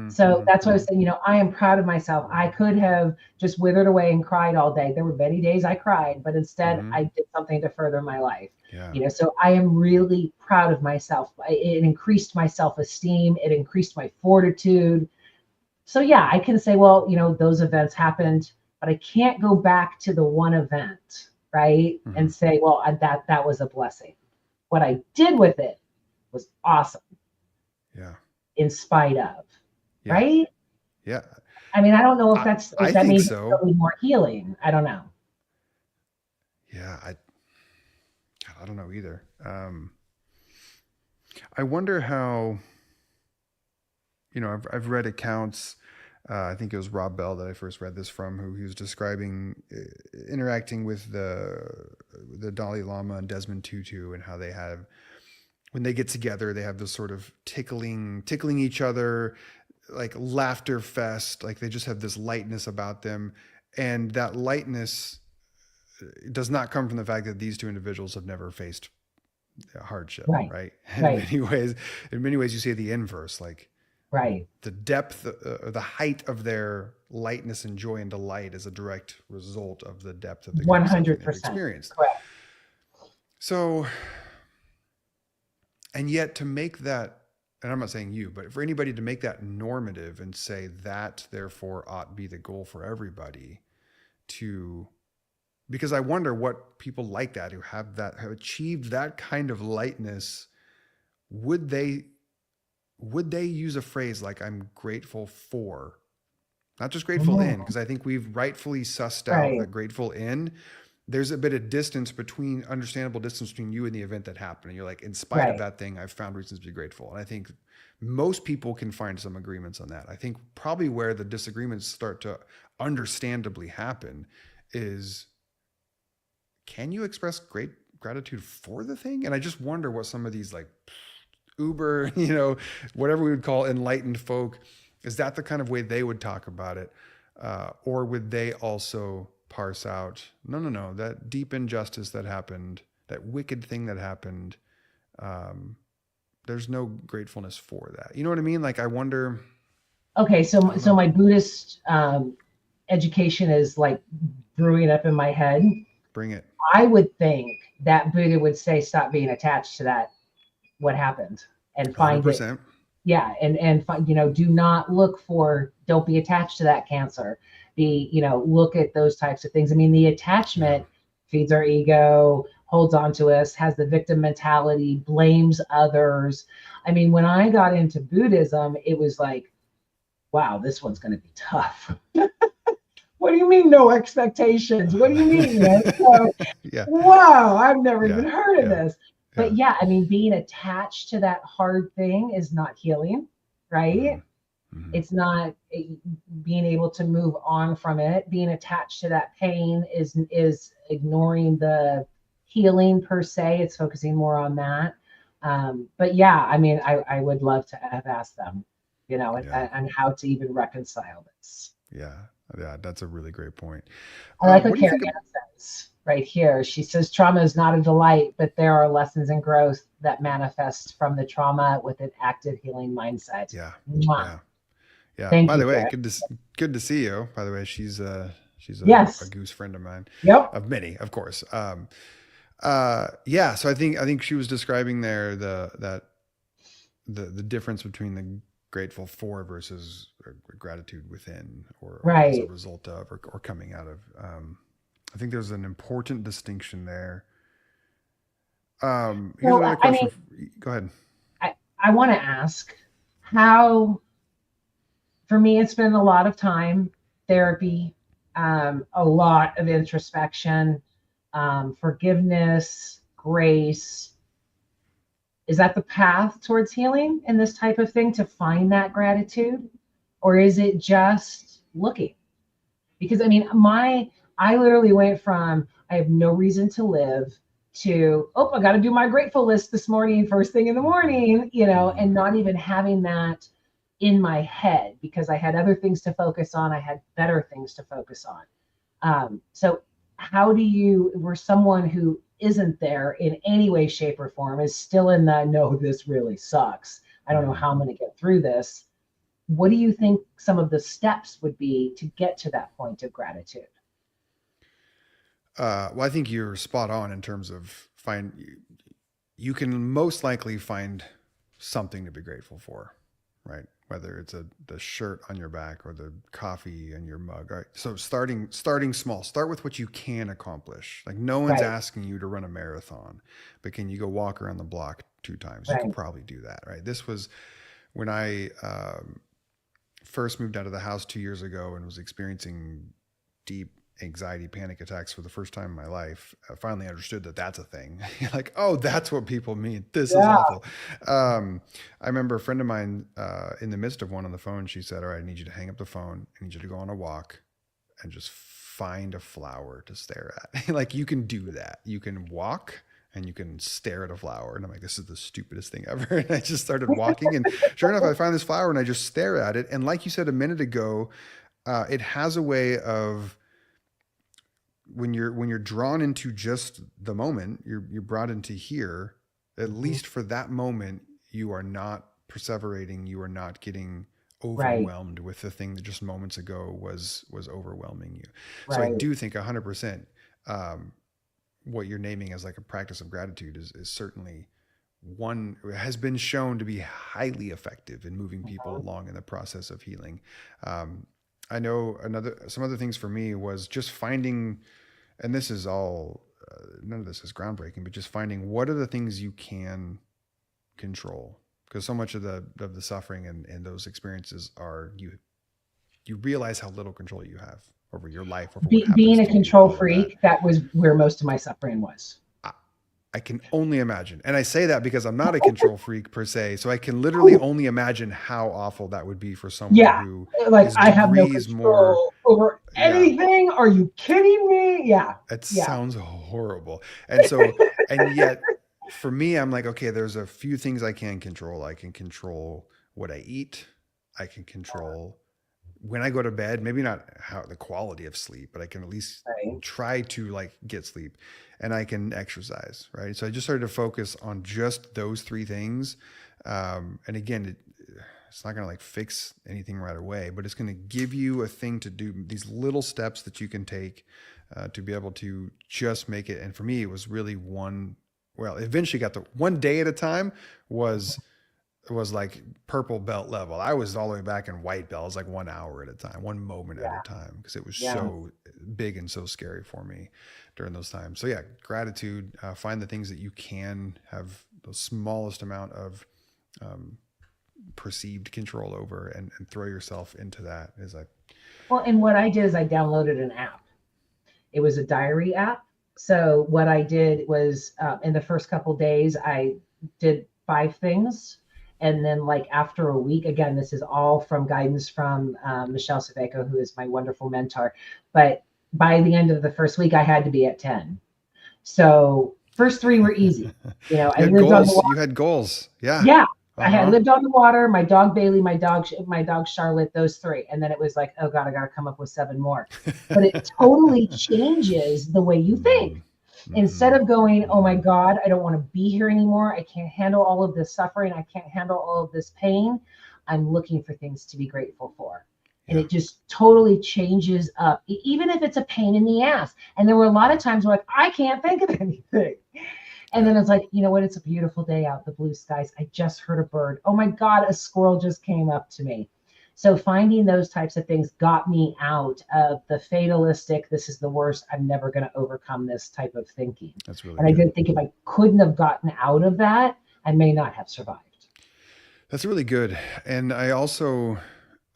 So that's what I was saying. I am proud of myself. I could have just withered away and cried all day. There were many days I cried, but instead I did something to further my life. So I am really proud of myself. It increased my self-esteem. It increased my fortitude. So yeah, I can say, well, those events happened, but I can't go back to the one event, right? And say, well, that was a blessing. What I did with it was awesome. Yeah. In spite of. Yeah. Right? Yeah. I mean, I don't know if that means so. Really more healing. I don't know. Yeah, I don't know either. I wonder how, I've read accounts. I think it was Rob Bell that I first read this from, who he was describing interacting with the Dalai Lama and Desmond Tutu, and how they have, when they get together, they have this sort of tickling each other, like laughter fest. Like they just have this lightness about them, and that lightness does not come from the fact that these two individuals have never faced hardship, right? In many ways, you see the inverse, like the depth, the height of their lightness and joy and delight is a direct result of the depth of the 100% experience. Correct. So, and yet to make that, and I'm not saying you, but for anybody to make that normative and say that therefore ought be the goal for everybody, because I wonder what people like that, who have achieved that kind of lightness, would they use a phrase like I'm grateful for, not just grateful in, because I think we've rightfully sussed out that grateful in, there's a bit of understandable distance between you and the event that happened. And you're like, in spite of that thing, I've found reasons to be grateful. And I think most people can find some agreements on that. I think probably where the disagreements start to understandably happen is, can you express great gratitude for the thing? And I just wonder what some of these like uber, whatever we would call enlightened folk, is that the kind of way they would talk about it? Or would they also parse out, no, that deep injustice that happened, that wicked thing that happened, there's no gratefulness for that. You know what I mean? Like, I wonder. Okay, so my Buddhist education is like brewing up in my head. Bring it. I would think that Buddha would say, stop being attached to that, what happened, and find 100%. It. Yeah, and do not don't be attached to that cancer. Look at those types of things. I mean, the attachment feeds our ego. holds on to us, has the victim mentality, blames others. I mean, when I got into Buddhism, it was like, wow, this one's going to be tough. What do you mean no expectations? What do you mean? So, Yeah. wow, I've never even Yeah. heard of Yeah. this. Yeah. But yeah, I mean, being attached to that hard thing is not healing, Hmm. right? Hmm. It's not being able to move on from it. Being attached to that pain is ignoring the healing per se. It's focusing more on that. But yeah, I mean, I would love to have asked them, Yeah. and how to even reconcile this. Yeah. Yeah. That's a really great point. I like what What do you Carrie think? Ann says right here. She says trauma is not a delight, but there are lessons and growth that manifest from the trauma with an active healing mindset. Yeah. Mwah. Yeah. Yeah. Thank By you, the way, Carrie. good to see you. By the way, she's a Yes. goose friend of mine, Yep. of many, of course. Yeah. So I think she was describing there the difference between the grateful for versus gratitude within, or as a Right. result of, or coming out of. I think there's an important distinction there. Here's Well, another I mean, question. Go ahead. I want to ask how, for me, it's been a lot of time, therapy, a lot of introspection, forgiveness, grace. Is that the path towards healing in this type of thing, to find that gratitude? Or is it just looking? Because I mean, I literally went from I have no reason to live to, oh, I got to do my grateful list this morning, first thing in the Hmm. morning, Hmm. and not even having that in my head because I had other things to focus on. I had better things to focus on. So how do you, where someone who isn't there in any way, shape, or form is still in the, no, this really sucks. I don't know Hmm. how I'm going to get through this. What do you think some of the steps would be to get to that point of gratitude? Well, I think you're spot on in terms of you can most likely find something to be grateful for, right? Whether it's the shirt on your back or the coffee in your mug. Right? So starting small. Start with what you can accomplish. Like no one's Right, asking you to run a marathon, but can you go walk around the block 2 times? You could right, probably do that, right? This was when I first moved out of the house 2 years ago and was experiencing deep anxiety panic attacks for the first time in my life. I finally understood that that's a thing. Like, oh, that's what people mean. This is yeah, awful. I remember a friend of mine in the midst of one on the phone, she said, all right, I need you to hang up the phone. I need you to go on a walk and just find a flower to stare at. Like you can do that. You can walk and you can stare at a flower. And I'm like, this is the stupidest thing ever. And I just started walking. And sure enough, I find this flower and I just stare at it. And like you said a minute ago, it has a way of when you're drawn into just the moment, you're brought into here. At mhm, least for that moment, you are not perseverating. You are not getting right, overwhelmed with the thing that just moments ago was overwhelming you. So I right, do think 100%, um, what you're naming as like a practice of gratitude is certainly one, has been shown to be highly effective in moving people mhm, along in the process of healing. Um, I know some other things for me was just finding, and this is all, none of this is groundbreaking, but just finding what are the things you can control, because so much of the suffering and those experiences are you realize how little control you have over your life, over what being happens a to you, control all of that. freak, that was where most of my suffering was. I, I can only imagine. And I say that because I'm not a control freak per se. So I can literally only imagine how awful that would be for someone Yeah, who like is I have no degrees more. control over Yeah, anything. Are you kidding me? Yeah, it yeah, sounds horrible. And so, and yet for me, I'm like, okay, there's a few things I can control. I can control what I eat. I can control when I go to bed, maybe not how the quality of sleep, but I can at least right. try to like get sleep, and I can exercise. Right. So I just started to focus on just those three things. And again, it's not going to like fix anything right away, but it's going to give you a thing to do, these little steps that you can take to be able to just make it. And for me, it was really eventually got the one day at a time was was like purple belt level. I was all the way back in white belt. It was like 1 hour at a time, one moment at a Yeah. time, because it was Yeah. so big and so scary for me during those times. So yeah, gratitude. Find the things that you can have the smallest amount of um, perceived control over, and throw yourself into that. Is like, Well, and what I did is I downloaded an app. It was a diary app. So what I did was in the first couple days, I did 5 things. And then like after a week, again, this is all from guidance from Michelle Saveco, who is my wonderful mentor. But by the end of the first week, I had to be at 10. So first 3 were easy. I you had lived on the goals. water. You had goals. Yeah. Yeah. Uh I had huh. lived on the water, my dog Bailey, my dog Charlotte, those 3. And then it was like, oh God, I got to come up with 7 more. But it totally changes the way you think. Mm-hmm. Instead Mm-hmm. of going, oh my Mm-hmm. God, I don't want to be here anymore. I can't handle all of this suffering. I can't handle all of this pain. I'm looking for things to be grateful for. And Yeah. it just totally changes up, even if it's a pain in the ass. And there were a lot of times where like, I can't think of anything. And Yeah. then it's like, you know what? It's a beautiful day out, the blue skies. I just heard a bird. Oh my God, a squirrel just came up to me. So finding those types of things got me out of the fatalistic, this is the worst, I'm never going to overcome this type of thinking. That's really And I good. didn't think if I couldn't have gotten out of that, I may not have survived. That's really good. And I also,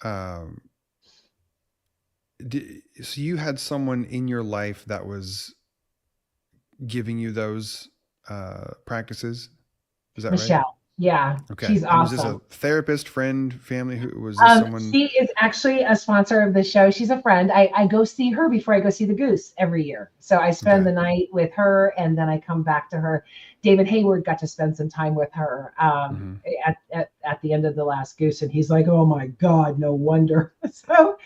um, so you had someone in your life that was giving you those practices. Is that right? Michelle, yeah, Okay. she's And was this a awesome. therapist, friend, family? Who was this? Someone? She is actually a sponsor of the show. She's a friend. I go see her before I go see the goose every year. So I spend Okay. the night with her and then I come back to her. David Hayward got to spend some time with her Mm-hmm. at the end of the last goose. And he's like, oh my God, no wonder. So,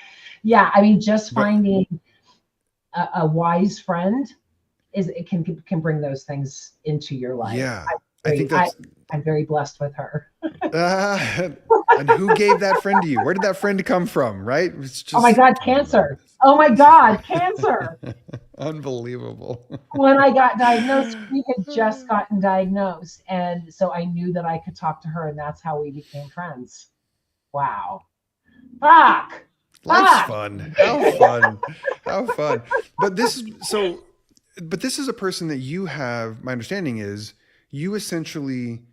yeah, I mean, just But finding a wise friend it can bring those things into your life. yeah, I'm I think very, I, that's. I'm very blessed with her. Uh, and who gave that friend to you? Where did that friend come from? Right? It's Oh my just. God, Oh my cancer. goodness. Oh my God, cancer. Unbelievable. When I got diagnosed, we had just gotten diagnosed. And so I knew that I could talk to her, and that's how we became friends. Wow. Fuck. Life's Fuck. fun. How fun. How fun. But this is so but this is a person that you have, my understanding is you essentially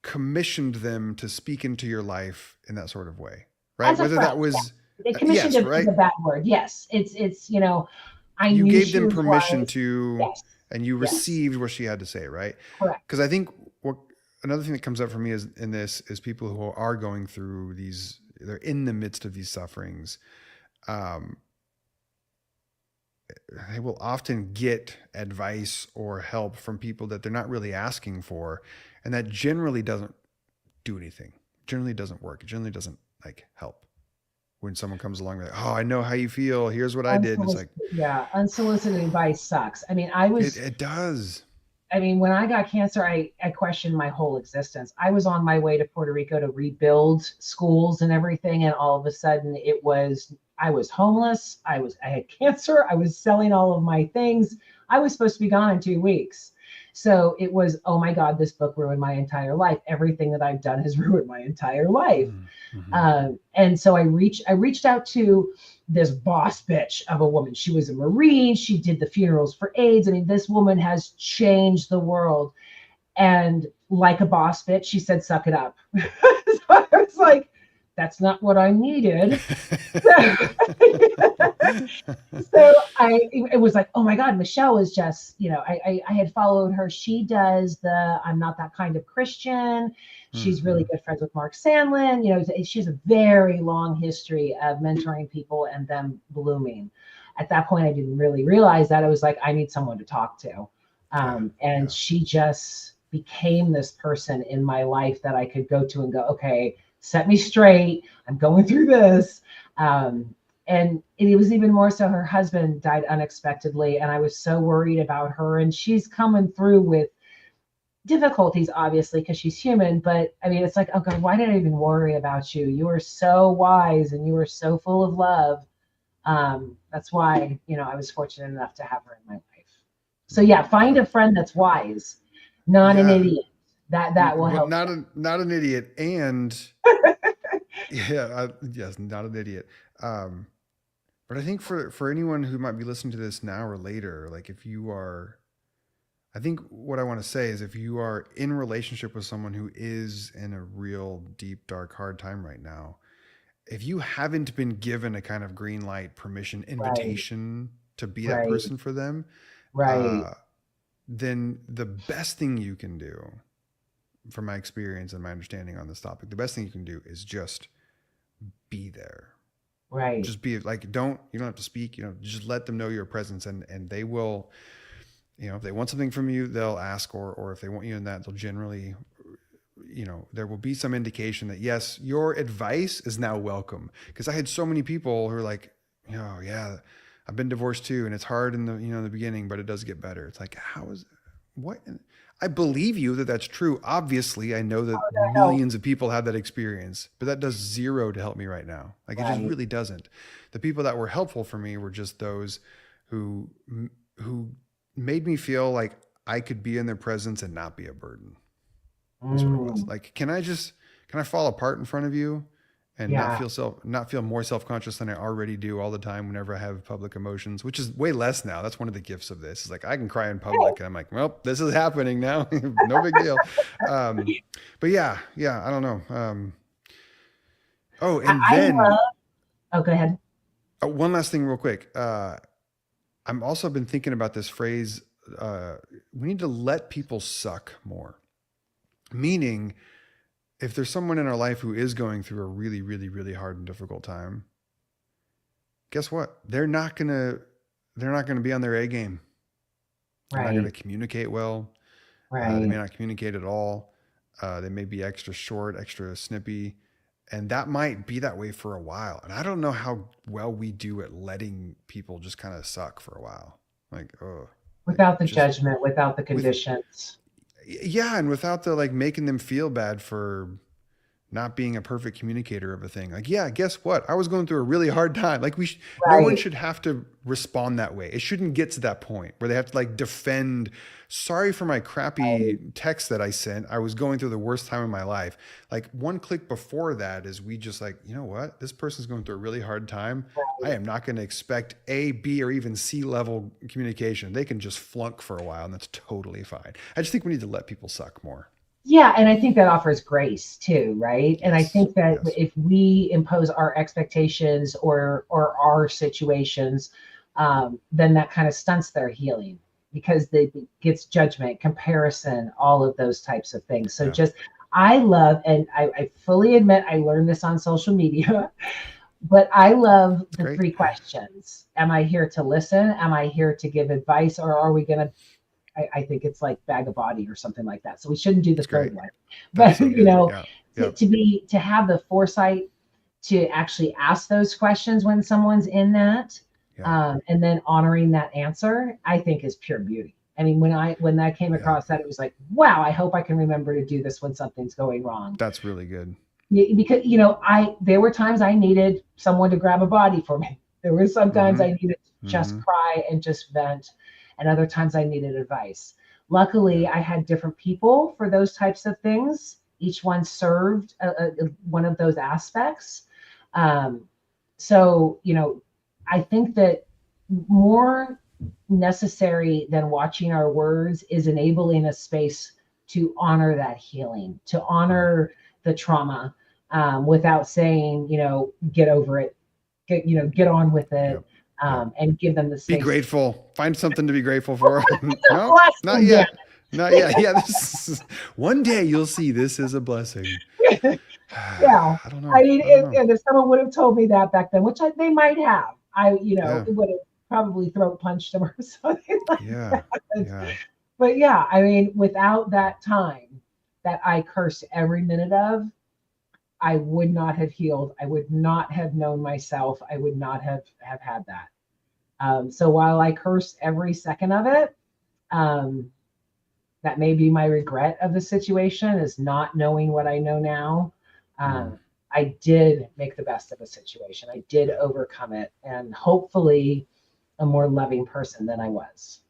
commissioned them to speak into your life in that sort of way, right? As a Whether friend, that yeah. was It commissioned yes, is right? a bad word. Yes. It's I You knew gave she them was permission wise. to, Yes. and you Yes. received what she had to say, right? Correct. Because I think what another thing that comes up for me is in this is people who are going through these, they're in the midst of these sufferings. Um, they will often get advice or help from people that they're not really asking for, and that generally doesn't do anything. Generally doesn't work. It generally doesn't like help. When someone comes along, like, oh, I know how you feel. Here's what I did, and it's like Unsolicited advice sucks. it does. When I got cancer, I questioned my whole existence. I was on my way to Puerto Rico to rebuild schools and everything. And all of a sudden I was homeless. I had cancer. I was selling all of my things. I was supposed to be gone in 2 weeks. So it was, oh my God, this book ruined my entire life. Everything that I've done has ruined my entire life. Mm-hmm. And so I reached out to this boss bitch of a woman. She was a Marine. She did the funerals for AIDS. I mean, this woman has changed the world. And like a boss bitch, she said, suck it up. So I was like, that's not what I needed. So it was like, oh my God, Michelle is just, I had followed her. She does the I'm not that kind of Christian. She's really Mm-hmm. good friends with Mark Sandlin. She has a very long history of mentoring people and them blooming. At that point, I didn't really realize that. I was like, I need someone to talk to. Yeah, And yeah, she just became this person in my life that I could go to and go, okay, set me straight. I'm going through this. And it was even more so her husband died unexpectedly. And I was so worried about her. And she's coming through with difficulties, obviously, because she's human. But I mean, it's like, oh God, why did I even worry about you? You were so wise and you were so full of love. That's why, I was fortunate enough to have her in my life. So yeah, find a friend that's wise, not an yeah. idiot. That will Well, help. not an idiot, and yeah, yes, not an idiot. Um, but I think for anyone who might be listening to this now or later, like if you are, I think what I want to say is if you are in relationship with someone who is in a real deep, dark, hard time right now, if you haven't been given a kind of green light, permission, Right, invitation to be that right, person for them, right, uh, then the best thing you can do, from my experience and my understanding on this topic, the best thing you can do is just be there. right. Just be like, you don't have to speak, just let them know your presence, and they will, if they want something from you, they'll ask, or if they want you in that, they'll generally, there will be some indication that yes, your advice is now welcome. Because I had so many people who are like, oh yeah, I've been divorced too, and it's hard in the beginning, but it does get better. It's like, how is what? I believe you that that's true. Obviously, I know that Help. millions of people have that experience, but that does zero to help me right now. Like it just Right. really doesn't. The people that were helpful for me were just those who who made me feel like I could be in their presence and not be a burden. That's what it was. Mm, Like, can I fall apart in front of you and yeah. not feel more self-conscious than I already do all the time whenever I have public emotions, which is way less now. That's one of the gifts of this. Is like I can cry in public and I'm like, well, this is happening now. No big deal. Um, but yeah, I don't know. Oh, and I then love. Oh, go ahead. one last thing real quick. I'm also been thinking about this phrase, we need to let people suck more. Meaning, if there's someone in our life who is going through a really, really, really hard and difficult time, guess what? They're not gonna be on their A game. They're not gonna Right, communicate well. They may right. not communicate at all. They may be extra short, extra snippy, and that might be that way for a while. And I don't know how well we do at letting people just kind of suck for a while. Like, oh, like Without the just judgment, without the with conditions. yeah, and without the like making them feel bad for not being a perfect communicator of a thing. Like, yeah, guess what? I was going through a really hard time. Like, no one Right. should have to respond that way. It shouldn't get to that point where they have to like defend. Sorry for my crappy Right. text that I sent. I was going through the worst time of my life. Like, one click before that is we just like, you know what? This person's going through a really hard time. I am not going to expect A, B, or even C level communication. They can just flunk for a while, and that's totally fine. I just think we need to let people suck more. Yeah, and I think that offers grace too, right? And I Yes. think that Yes. if we impose our expectations or our situations, then that kind of stunts their healing because it gets judgment, comparison, all of those types of things. So Yeah. just I love, and I fully admit I learned this on social media, but I love It's the great. three questions. Am I here to listen? Am I here to give advice? Or are we going to I think it's like bag of body or something like that. So we shouldn't do the It's great. third one. That's But so good. Yeah. Yep. to have the foresight to actually ask those questions when someone's in that, Yeah. and then honoring that answer, I think is pure beauty. I mean, when that came Yeah. across that, it was like, wow, I hope I can remember to do this when something's going wrong. That's really good. Because I there were times I needed someone to grab a body for me. There were sometimes Mm-hmm. I needed to just Mm-hmm. cry and just vent, and other times I needed advice. Luckily, Yeah. I had different people for those types of things. Each one served one of those aspects. Um, so, I think that more necessary than watching our words is enabling a space to honor that healing, to Mm. honor the trauma, without saying, get over it, get on with Yep. it, Yep. and give them the Be space. grateful. Find something to be grateful for. No, not Blessing, damn yet. Not yet. Yeah. One day you'll see this is a blessing. it. Yeah. I don't I know. mean, I don't know. and if someone would have told me that back then, which they might have, Yeah. it would have probably throat punched them or something like Yeah. that. Yeah. But yeah, I mean, without that time that I cursed every minute of, I would not have healed. I would not have known myself. I would not have had that. So while I curse every second of it, um, that may be my regret of the situation is not knowing what I know now. Mm. I did make the best of a situation. I did Yeah. overcome it, and hopefully, a more loving person than I was.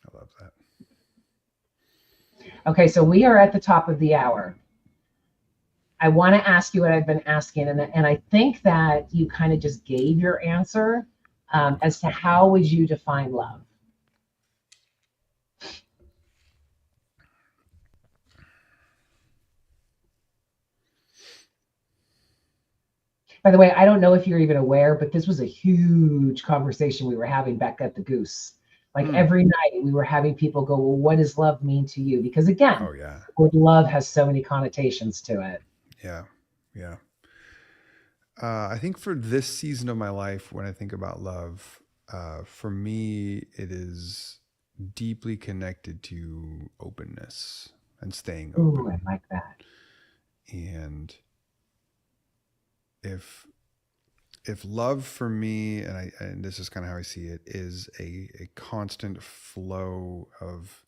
I love that. Okay, so we are at the top of the hour. I want to ask you what I've been asking, and I think that you kind of just gave your answer as to how would you define love? By the way, I don't know if you're even aware, but this was a huge conversation we were having back at the Goose. Like every night we were having people go, well, what does love mean to you? Because again, Oh yeah. the word love has so many connotations to it. Yeah. Yeah. I think for this season of my life, when I think about love, for me, it is deeply connected to openness and staying Ooh, I open. like that. And if love for me, and this is kind of how I see it, is a constant flow of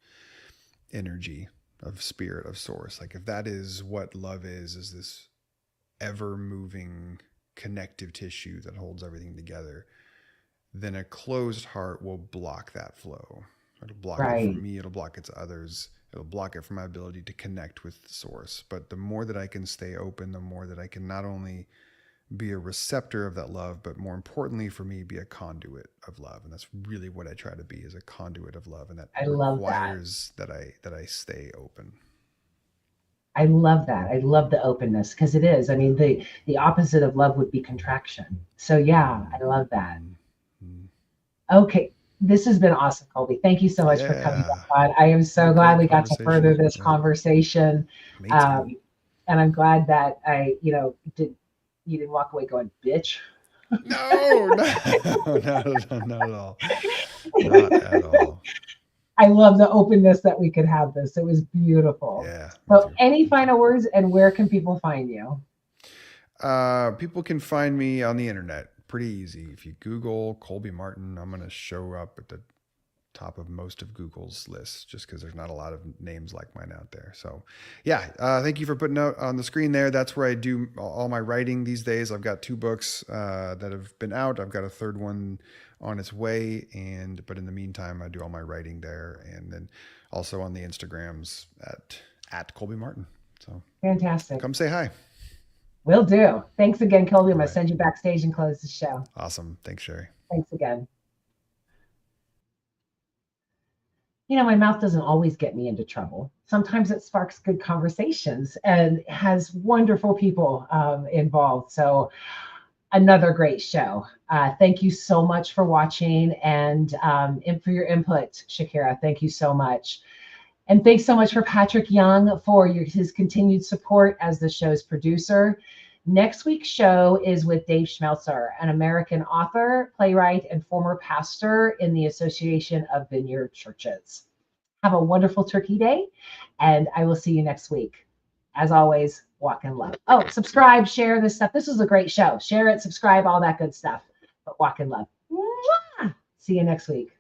energy, of spirit, of source. Like if that is what love is this ever moving connective tissue that holds everything together, then a closed heart will block that flow. It'll block it from Right. me, it'll block it to others, it'll block it from my ability to connect with the source. But the more that I can stay open, the more that I can not only be a receptor of that love, but more importantly for me, be a conduit of love. And that's really what I try to be, is a conduit of love. And that I love that. requires that I stay open. I love that. I love the openness because it is. I mean, the opposite of love would be contraction. So yeah, I love that. Mm-hmm. Okay. This has been awesome, Colby. Thank you so much for coming Yeah. on. I am What a so glad great we got to further conversation. this Yeah. conversation. Me too. And I'm glad that you didn't walk away going, bitch. No, no, not at all. Not at all. I love the openness that we could have this. It was beautiful. Yeah, me So too. any Me too. final words and where can people find you? People can find me on the internet. Pretty easy. If you Google Colby Martin, I'm going to show up at the top of most of Google's lists, just because there's not a lot of names like mine out there. So yeah, thank you for putting out on the screen there. That's where I do all my writing these days. I've got 2 books that have been out. I've got a 3rd one on its way. But in the meantime, I do all my writing there. And then also on the Instagrams at Colby Martin. So Fantastic. come say hi. Will do. Thanks again, Colby. I'm going All to right. send you backstage and close the show. Awesome. Thanks, Sherry. Thanks again. My mouth doesn't always get me into trouble. Sometimes it sparks good conversations and has wonderful people involved. So another great show. Thank you so much for watching and for your input, Shakira. Thank you so much. And thanks so much for Patrick Young for his continued support as the show's producer. Next week's show is with Dave Schmelzer, an American author, playwright, and former pastor in the Association of Vineyard Churches. Have a wonderful Turkey Day, and I will see you next week. As always, walk in love. Oh, subscribe, share this stuff. This was a great show. Share it, subscribe, all that good stuff. But walk in love. Mwah! See you next week.